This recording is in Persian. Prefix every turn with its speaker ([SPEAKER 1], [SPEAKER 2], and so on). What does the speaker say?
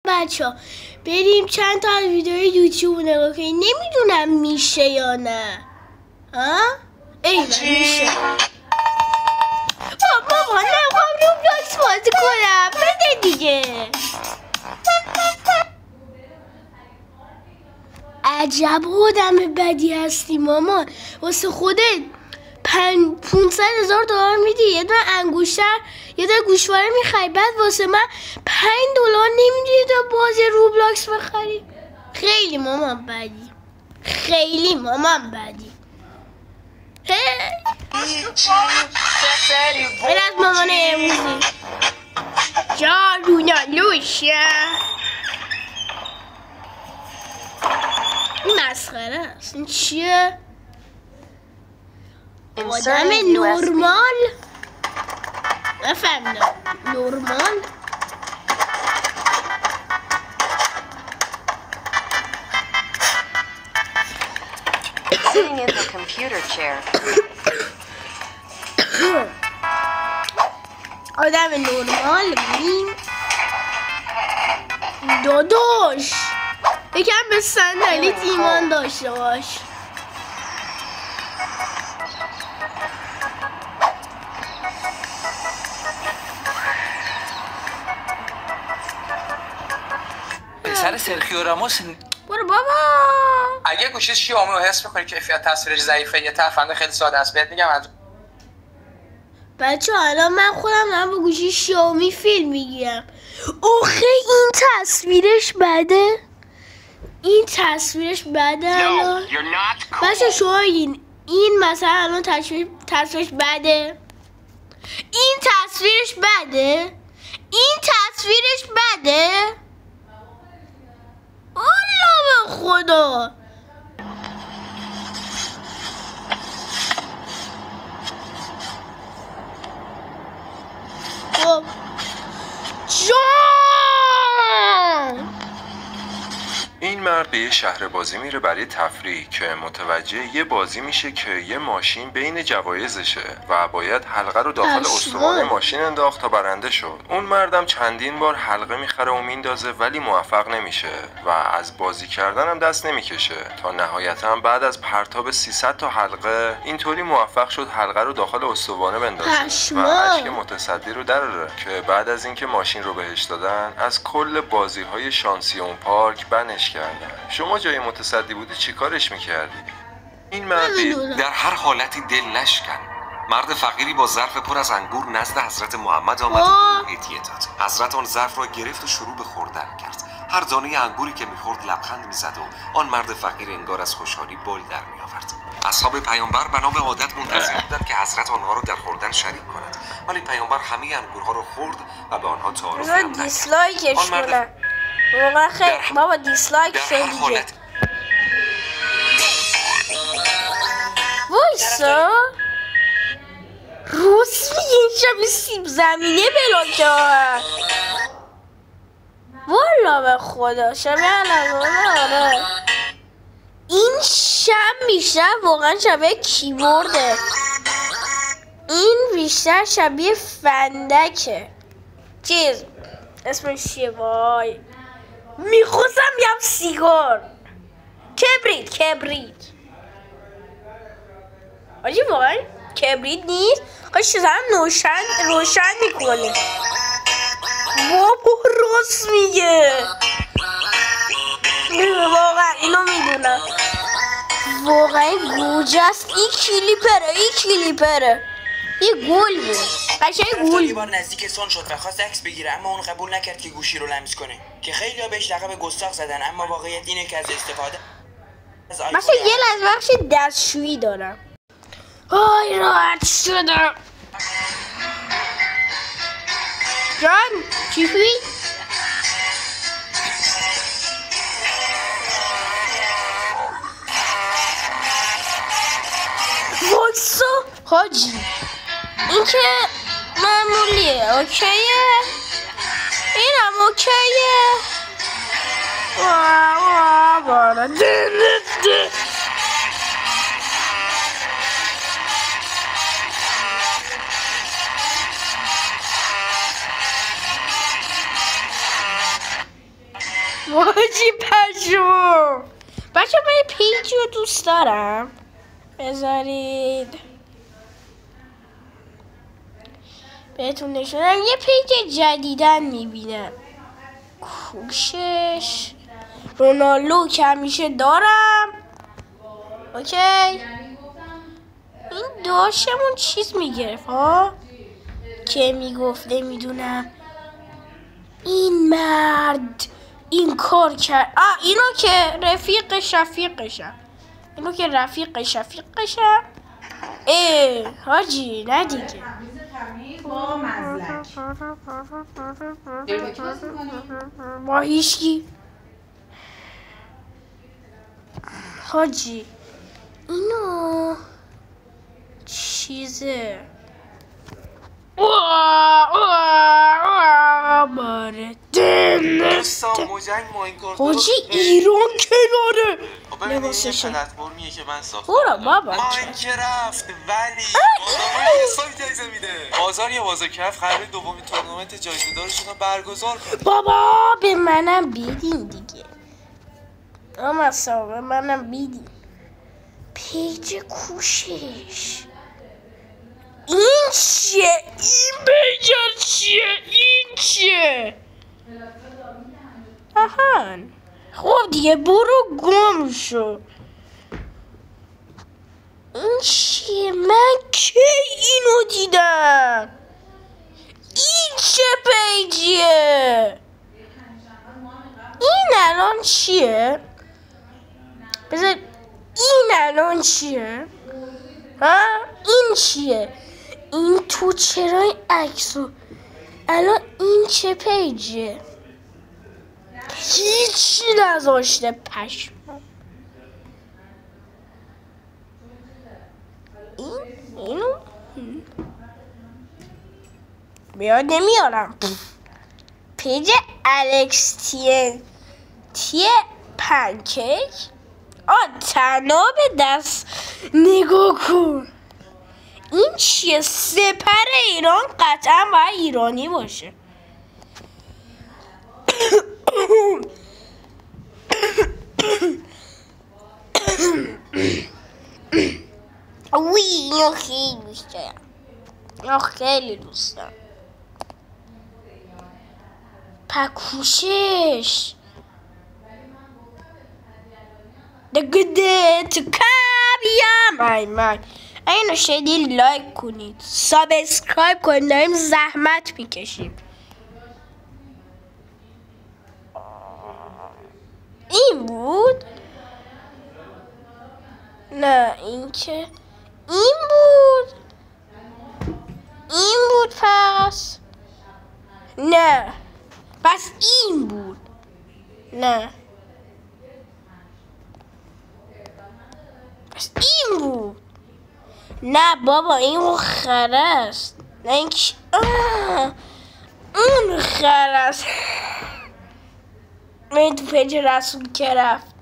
[SPEAKER 1] بچه بریم چند تا ویدیوی یوتیوب نگاه کنیم. نمیدونم میشه یا نه. ها؟ میشه. بابا نمیخوام روبلاکس بازی کنم. بده دیگه. عجب آدم بدی هستی مامان. واسه خودت 500,000 دلار میدی یه دونه انگشتر یه دونه گوشواره میخری، بعد واسه من 5 دلار نمیدی تا بازی روبلاکس بخری. خیلی مامان بدی، خیلی مامان بدی. غیر از مامان امروزی جالونا لوشه. این مسخره است. این چیه؟ آدم نورمال نفهمیدم. نورمال
[SPEAKER 2] Sitting in the computer chair.
[SPEAKER 1] آدم نورمال ببین داداش یکم به صندلیت ایمان داشته باش.
[SPEAKER 3] پسر سرخیو راموس.
[SPEAKER 1] برو بابا.
[SPEAKER 4] اگه گوشی شیائومی رو حس می‌کنی کیفیت تصویرش ضعیفه، یه تفنگ خیلی ساده است بهت میگم. از
[SPEAKER 1] بچه الان من خودم دارم با گوشی شیائومی فیلم میگیرم. اوخه این تصویرش بده. این تصویرش بده الان. بچه شما این مثلا الان تصویرش بده. این تصویرش بده. این تصویرش بده. الله به خدا. خب جان
[SPEAKER 5] این مرد به یه شهر بازی میره برای تفریح که متوجه یه بازی میشه که یه ماشین بین جوایزشه و باید حلقه رو داخل استوانه ماشین انداخت تا برنده شد. اون مردم چندین بار حلقه میخره و میندازه ولی موفق نمیشه و از بازی کردن هم دست نمیکشه تا نهایتا بعد از پرتاب 300 تا حلقه اینطوری موفق شد حلقه رو داخل استوانه بندازه و اشک متصدی رو دراره که بعد از اینکه ماشین رو بهش دادن از کل بازی‌های شانسی اون پارک بنش کردن. شما جای متصدی بودی چی کارش میکردی؟ این مرد
[SPEAKER 6] در هر حالتی دل نشکن. مرد فقیری با ظرف پر از انگور نزد حضرت محمد آمد و هدیه داد. حضرت آن ظرف را گرفت و شروع به خوردن کرد. هر دانه انگوری که میخورد لبخند میزد و آن مرد فقیر انگار از خوشحالی بال در میآورد. اصحاب پیامبر بنا به عادت منتظر بودند که حضرت آنها را در خوردن شریک کند، ولی پیامبر همه انگورها را خورد و به آنها تعارف هم نکرد.
[SPEAKER 1] دیسلایکش کنم. واقعا خیلی بابا دیسلایک شدی. وایسا روز این شب سیب زمینه بلون کرد. والا به خدا شبیه آره. این شب بیشتر واقعا شبیه کیبورده. این بیشتر شبیه فندکه. چیز اسمش چیه وای؟ میخواستم بگم سیگار. کبریت آجی واقعا کبریت نیست. خواهی چیزا هم روشن میکنه. بابا راست میگه. واقعا اینو میدونم. واقعا گوجه است. این کلیپره. یه گل بود. قشنگ گل.
[SPEAKER 7] یه بار نزدیک سون شد و خواست عکس بگیره اما اون قبول نکرد که گوشی رو لمس کنه که خیلی‌ها بهش لقب گستاخ زدن، اما واقعیت اینه که از استفاده از
[SPEAKER 1] مثلا یه لحظه بخشی دستشویی دارم. آی راحت شدم. جان چی خوی؟ وایسا حاجی این که معمولیه. اوکیه اینم اوکیه. واجی پشمو. بچه من یه پیجی رو دوست دارم، بذارید بهتون نشونم. یه پیج جدیدن میبینم، کوشش رونالدو که همیشه دارم. اوکی، این داشتمون چیز میگرفت ها، که میگفت نمیدونم این مرد این کار کرد. اینو که رفیقشم، اینو که رفیقشم. حاجی نه دیگه.
[SPEAKER 8] با مزلک
[SPEAKER 1] با هیچکی. حاجی اینو چیزه باره
[SPEAKER 9] دوستان موجنگ ماینکارت
[SPEAKER 1] حاجی ایران کناره
[SPEAKER 9] لباسشه پلتفرمیه که من ساختم.
[SPEAKER 1] برو بابا
[SPEAKER 9] ماینکرافت ولی بازار حسابی جایزه میده. بازار یه بازار کف قراره دومین تورنمنت جایزه دارشون رو برگزار کنه.
[SPEAKER 1] بابا به منم بیدین دیگه. به منم بیدین. پیج کوشش این چیه؟ این پیجر چیه؟ این چیه؟ آهان خب دیگه برو گم شو. این چیه؟ من کی اینو دیدم؟ این چه پیجیه؟ این الان چیه؟ بذار این الان چیه؟ این چیه؟ این تو چرا این عکسو الان این چه پیجیه؟ هیچی نذاشته پشم. اینو بیاد نمیارم. پیج الکس تی پنکیک. تنها به دست نگاه کن. این چیه؟ سپر ایران قطعا باید ایرانی باشه. وی اینو خیلی دوست دارم. خیلی دوست دارم. پکوشش دگده تو کاریم. من اینو شدید لایک کنید، سابسکرایب کنید، داریم زحمت میکشیم. این بود؟ نه این که این بود. این بود پس نه پس این بود. نه پس این بود. نه بابا این خره است. نه این که اون خره است. من تو پیج رسول که رفت